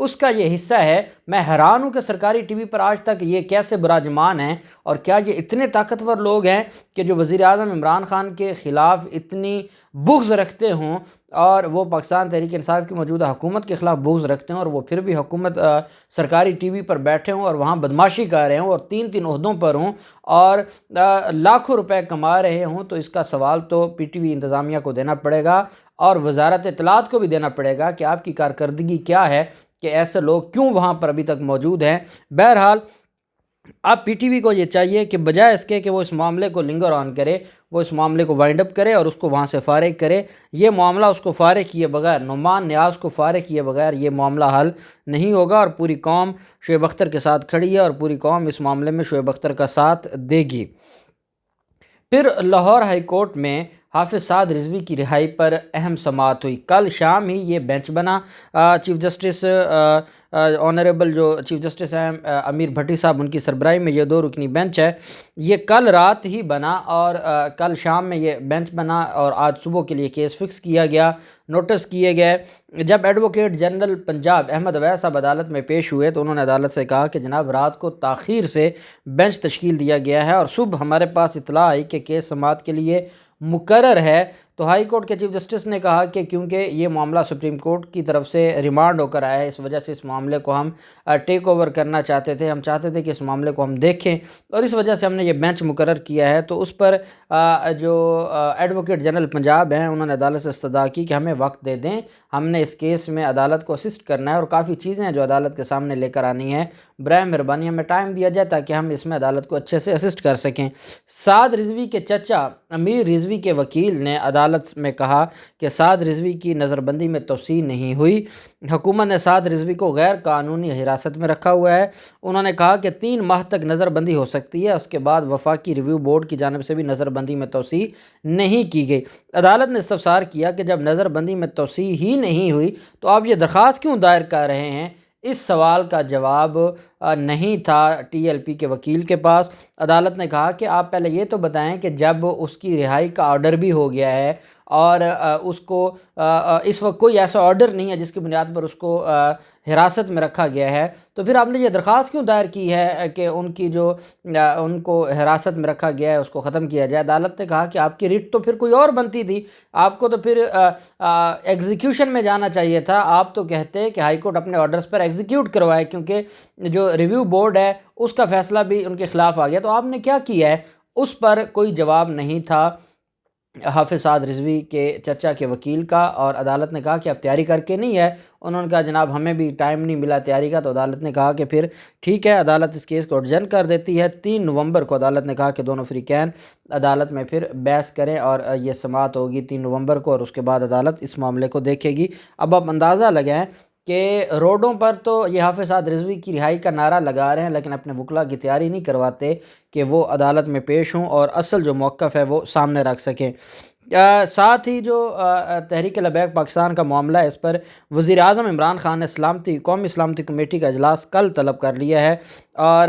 اس کا یہ حصہ ہے۔ میں حیران ہوں کہ سرکاری ٹی وی پر آج تک یہ کیسے براجمان ہیں، اور کیا یہ اتنے طاقتور لوگ ہیں کہ جو وزیر اعظم عمران خان کے خلاف اتنی بغض رکھتے ہوں، اور وہ پاکستان تحریک انصاف کی موجودہ حکومت کے خلاف بغض رکھتے ہیں، اور وہ پھر بھی حکومت سرکاری ٹی وی پر بیٹھے ہوں اور وہاں بدماشی کر رہے ہوں اور تین تین عہدوں پر ہوں اور لاکھوں روپے کما رہے ہوں؟ تو اس کا سوال تو پی ٹی وی انتظامیہ کو دینا پڑے گا، اور وزارت اطلاعات کو بھی دینا پڑے گا کہ آپ کی کارکردگی کیا ہے کہ ایسے لوگ کیوں وہاں پر ابھی تک موجود ہیں۔ بہرحال اب پی ٹی وی کو یہ چاہیے کہ بجائے اس کے کہ وہ اس معاملے کو لنگر آن کرے، وہ اس معاملے کو وائنڈ اپ کرے اور اس کو وہاں سے فارغ کرے۔ یہ معاملہ اس کو فارغ کیے بغیر، نعمان نیاز کو فارغ کیے بغیر یہ معاملہ حل نہیں ہوگا، اور پوری قوم شعیب اختر کے ساتھ کھڑی ہے اور پوری قوم اس معاملے میں شعیب اختر کا ساتھ دے گی۔ پھر لاہور ہائی کورٹ میں حافظ سعد رضوی کی رہائی پر اہم سماعت ہوئی۔ کل شام ہی یہ بینچ بنا۔ چیف جسٹس آنریبل جو چیف جسٹس ہیں امیر بھٹی صاحب، ان کی سربراہی میں یہ 2 رکنی بینچ ہے، یہ کل رات ہی بنا اور کل شام میں یہ بینچ بنا اور آج صبح کے لیے کیس فکس کیا گیا، نوٹس کیے گئے۔ جب ایڈوکیٹ جنرل پنجاب احمد اویس صاحب عدالت میں پیش ہوئے تو انہوں نے عدالت سے کہا کہ جناب رات کو تاخیر سے بینچ تشکیل دیا گیا ہے اور صبح ہمارے پاس اطلاع آئی کہ کیس سماعت کے لیے مقرر ہے۔ تو ہائی کورٹ کے چیف جسٹس نے کہا کہ کیونکہ یہ معاملہ سپریم کورٹ کی طرف سے ریمانڈ ہو کر آیا ہے، اس وجہ سے اس معاملے کو ہم ٹیک اوور کرنا چاہتے تھے، ہم چاہتے تھے کہ اس معاملے کو ہم دیکھیں، اور اس وجہ سے ہم نے یہ بینچ مقرر کیا ہے۔ تو اس پر جو ایڈوکیٹ جنرل پنجاب ہیں انہوں نے عدالت سے استدعا کی کہ ہمیں وقت دے دیں، ہم نے اس کیس میں عدالت کو اسسٹ کرنا ہے اور کافی چیزیں ہیں جو عدالت کے سامنے لے کر آنی ہیں، برائے مہربانی ہمیں ٹائم دیا جائے تاکہ ہم اس میں عدالت کو اچھے سے اسسٹ کر سکیں۔ سعد رضوی کے چچا امیر رضوی کے وکیل نے عدالت میں کہا کہ سعد رضوی کی نظر بندی میں توسیع نہیں ہوئی، حکومت نے سعد رضوی کو غیر قانونی حراست میں رکھا ہوا ہے۔ انہوں نے کہا کہ 3 ماہ تک نظر بندی ہو سکتی ہے، اس کے بعد وفاقی ریویو بورڈ کی جانب سے بھی نظر بندی میں توسیع نہیں کی گئی۔ عدالت نے استفسار کیا کہ جب نظر بندی میں توسیع ہی نہیں ہوئی تو آپ یہ درخواست کیوں دائر کر رہے ہیں؟ اس سوال کا جواب نہیں تھا ٹی ایل پی کے وکیل کے پاس۔ عدالت نے کہا کہ آپ پہلے یہ تو بتائیں کہ جب اس کی رہائی کا آرڈر بھی ہو گیا ہے اور اس کو اس وقت کوئی ایسا آرڈر نہیں ہے جس کی بنیاد پر اس کو حراست میں رکھا گیا ہے، تو پھر آپ نے یہ درخواست کیوں دائر کی ہے کہ ان کی جو ان کو حراست میں رکھا گیا ہے اس کو ختم کیا جائے؟ عدالت نے کہا کہ آپ کی ریٹ تو پھر کوئی اور بنتی تھی، آپ کو تو پھر ایگزیکیوشن میں جانا چاہیے تھا، آپ تو کہتے کہ ہائی کورٹ اپنے آرڈرز پر ایگزیکیوٹ کروائے، کیونکہ جو ریویو بورڈ ہے اس کا فیصلہ بھی ان کے خلاف آ گیا، تو آپ نے کیا کیا ہے؟ اس پر کوئی جواب نہیں تھا حافظ سعد رضوی کے چچا کے وکیل کا، اور عدالت نے کہا کہ اب تیاری کر کے نہیں ہے۔ انہوں نے کہا جناب ہمیں بھی ٹائم نہیں ملا تیاری کا، تو عدالت نے کہا کہ پھر ٹھیک ہے، عدالت اس کیس کو ایڈجرن کر دیتی ہے۔ 3 نومبر کو عدالت نے کہا کہ دونوں فریقین عدالت میں پھر بحث کریں، اور یہ سماعت ہوگی 3 نومبر کو، اور اس کے بعد عدالت اس معاملے کو دیکھے گی۔ اب آپ اندازہ لگائیں کہ روڈوں پر تو یہ حافظ سعد رضوی کی رہائی کا نعرہ لگا رہے ہیں، لیکن اپنے وکلاء کی تیاری نہیں کرواتے کہ وہ عدالت میں پیش ہوں اور اصل جو موقف ہے وہ سامنے رکھ سکیں۔ ساتھ ہی جو تحریک لبیک پاکستان کا معاملہ ہے، اس پر وزیر اعظم عمران خان نے قومی سلامتی کمیٹی کا اجلاس کل طلب کر لیا ہے، اور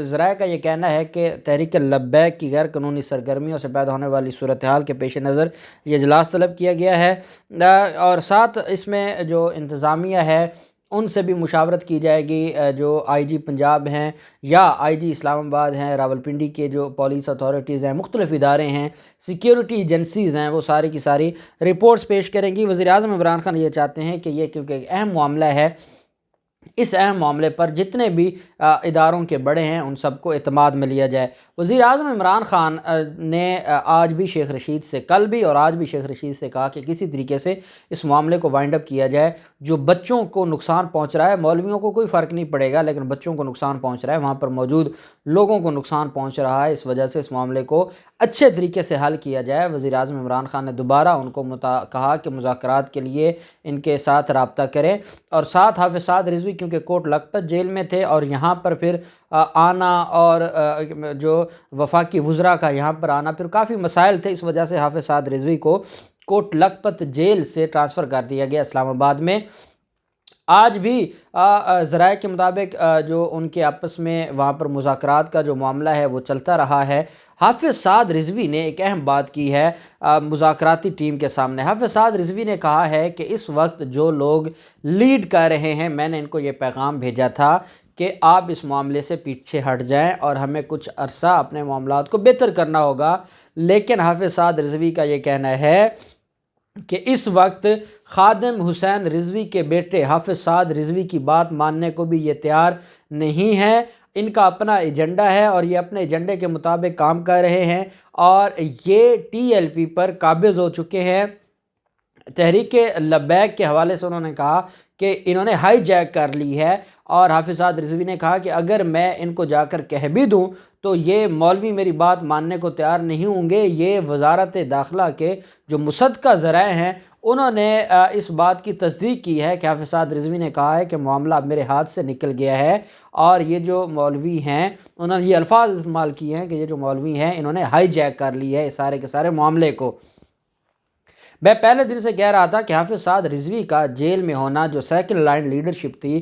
ذرائع کا یہ کہنا ہے کہ تحریک لبیک کی غیر قانونی سرگرمیوں سے پیدا ہونے والی صورتحال کے پیش نظر یہ اجلاس طلب کیا گیا ہے، اور ساتھ اس میں جو انتظامیہ ہے ان سے بھی مشاورت کی جائے گی، جو آئی جی پنجاب ہیں یا آئی جی اسلام آباد ہیں، راولپنڈی کے جو پولیس اتھارٹیز ہیں، مختلف ادارے ہیں، سیکیورٹی ایجنسیز ہیں، وہ ساری کی ساری رپورٹس پیش کریں گی۔ وزیر اعظم عمران خان یہ چاہتے ہیں کہ یہ کیونکہ ایک اہم معاملہ ہے، اس اہم معاملے پر جتنے بھی اداروں کے بڑے ہیں ان سب کو اعتماد میں لیا جائے۔ وزیر اعظم عمران خان نے آج بھی شیخ رشید سے، کل بھی اور آج بھی شیخ رشید سے کہا کہ کسی طریقے سے اس معاملے کو وائنڈ اپ کیا جائے۔ جو بچوں کو نقصان پہنچ رہا ہے، مولویوں کو کوئی فرق نہیں پڑے گا، لیکن بچوں کو نقصان پہنچ رہا ہے، وہاں پر موجود لوگوں کو نقصان پہنچ رہا ہے، اس وجہ سے اس معاملے کو اچھے طریقے سے حل کیا جائے۔ وزیر اعظم عمران خان نے دوبارہ ان کو کہا کہ مذاکرات کے لیے ان کے ساتھ رابطہ کریں، اور ساتھ حافظ سعد رضوی کیونکہ کوٹ لکھپت جیل میں تھے اور یہاں پر پھر آنا اور جو وفاقی وزراء کا یہاں پر آنا پھر کافی مسائل تھے، اس وجہ سے حافظ سعد رضوی کو کوٹ لکھپت جیل سے ٹرانسفر کر دیا گیا اسلام آباد میں۔ آج بھی ذرائع کے مطابق جو ان کے آپس میں وہاں پر مذاکرات کا جو معاملہ ہے وہ چلتا رہا ہے۔ حافظ سعد رضوی نے ایک اہم بات کی ہے مذاکراتی ٹیم کے سامنے۔ حافظ سعد رضوی نے کہا ہے کہ اس وقت جو لوگ لیڈ کر رہے ہیں، میں نے ان کو یہ پیغام بھیجا تھا کہ آپ اس معاملے سے پیچھے ہٹ جائیں اور ہمیں کچھ عرصہ اپنے معاملات کو بہتر کرنا ہوگا، لیکن حافظ سعد رضوی کا یہ کہنا ہے کہ اس وقت خادم حسین رضوی کے بیٹے حافظ سعد رضوی کی بات ماننے کو بھی یہ تیار نہیں ہے۔ ان کا اپنا ایجنڈا ہے اور یہ اپنے ایجنڈے کے مطابق کام کر رہے ہیں اور یہ ٹی ایل پی پر قابض ہو چکے ہیں۔ تحریک لبیک کے حوالے سے انہوں نے کہا کہ انہوں نے ہائی جیک کر لی ہے، اور حافظ سعد رضوی نے کہا کہ اگر میں ان کو جا کر کہہ بھی دوں تو یہ مولوی میری بات ماننے کو تیار نہیں ہوں گے۔ یہ وزارت داخلہ کے جو مصدقہ ذرائع ہیں انہوں نے اس بات کی تصدیق کی ہے کہ حافظ سعد رضوی نے کہا ہے کہ معاملہ اب میرے ہاتھ سے نکل گیا ہے، اور یہ جو مولوی ہیں انہوں نے یہ الفاظ استعمال کیے ہیں کہ یہ جو مولوی ہیں انہوں نے ہائی جیک کر لی ہے اس سارے کے سارے معاملے کو۔ میں پہلے دن سے کہہ رہا تھا کہ حافظ سعد رضوی کا جیل میں ہونا جو سیکنڈ لائن لیڈرشپ تھی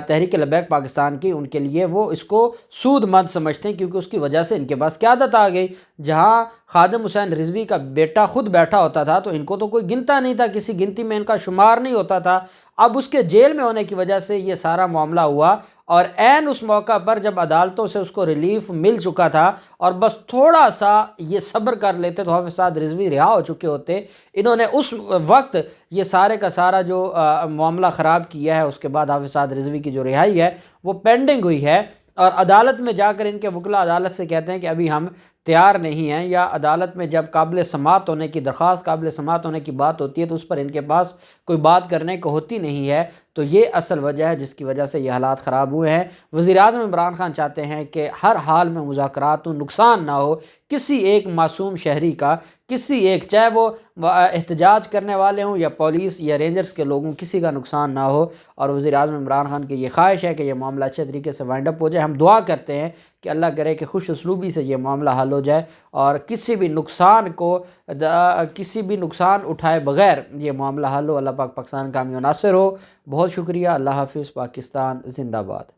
تحریک لبیک پاکستان کی، ان کے لیے وہ اس کو سود مند سمجھتے ہیں، کیونکہ اس کی وجہ سے ان کے پاس قیادت آ گئی۔ جہاں خادم حسین رضوی کا بیٹا خود بیٹھا ہوتا تھا تو ان کو تو کوئی گنتا نہیں تھا، کسی گنتی میں ان کا شمار نہیں ہوتا تھا۔ اب اس کے جیل میں ہونے کی وجہ سے یہ سارا معاملہ ہوا، اور عین اس موقع پر جب عدالتوں سے اس کو ریلیف مل چکا تھا اور بس تھوڑا سا یہ صبر کر لیتے تو حافظ سعد رضوی رہا ہو چکے ہوتے۔ انہوں نے اس وقت یہ سارے کا سارا جو معاملہ خراب کیا ہے، اس کے بعد حافظ سعد رضوی کی جو رہائی ہے وہ پینڈنگ ہوئی ہے، اور عدالت میں جا کر ان کے وکلا عدالت سے کہتے ہیں کہ ابھی ہم تیار نہیں ہیں، یا عدالت میں جب قابل سماعت ہونے کی درخواست قابل سماعت ہونے کی بات ہوتی ہے تو اس پر ان کے پاس کوئی بات کرنے کو ہوتی نہیں ہے۔ تو یہ اصل وجہ ہے جس کی وجہ سے یہ حالات خراب ہوئے ہیں۔ وزیر اعظم عمران خان چاہتے ہیں کہ ہر حال میں مذاکرات نقصان نہ ہو کسی ایک معصوم شہری کا، کسی ایک، چاہے وہ احتجاج کرنے والے ہوں یا پولیس یا رینجرز کے لوگوں، کسی کا نقصان نہ ہو۔ اور وزیر اعظم عمران خان کی یہ خواہش ہے کہ یہ معاملہ اچھے طریقے سے وائنڈ اپ ہو جائے۔ ہم دعا کرتے ہیں کہ اللہ کرے کہ خوش اسلوبی سے یہ معاملہ حل ہو جائے اور کسی بھی نقصان اٹھائے بغیر یہ معاملہ حل ہو۔ اللہ پاک پاکستان کا حامی و ناصر ہو۔ بہت شکریہ۔ اللہ حافظ۔ پاکستان زندہ باد۔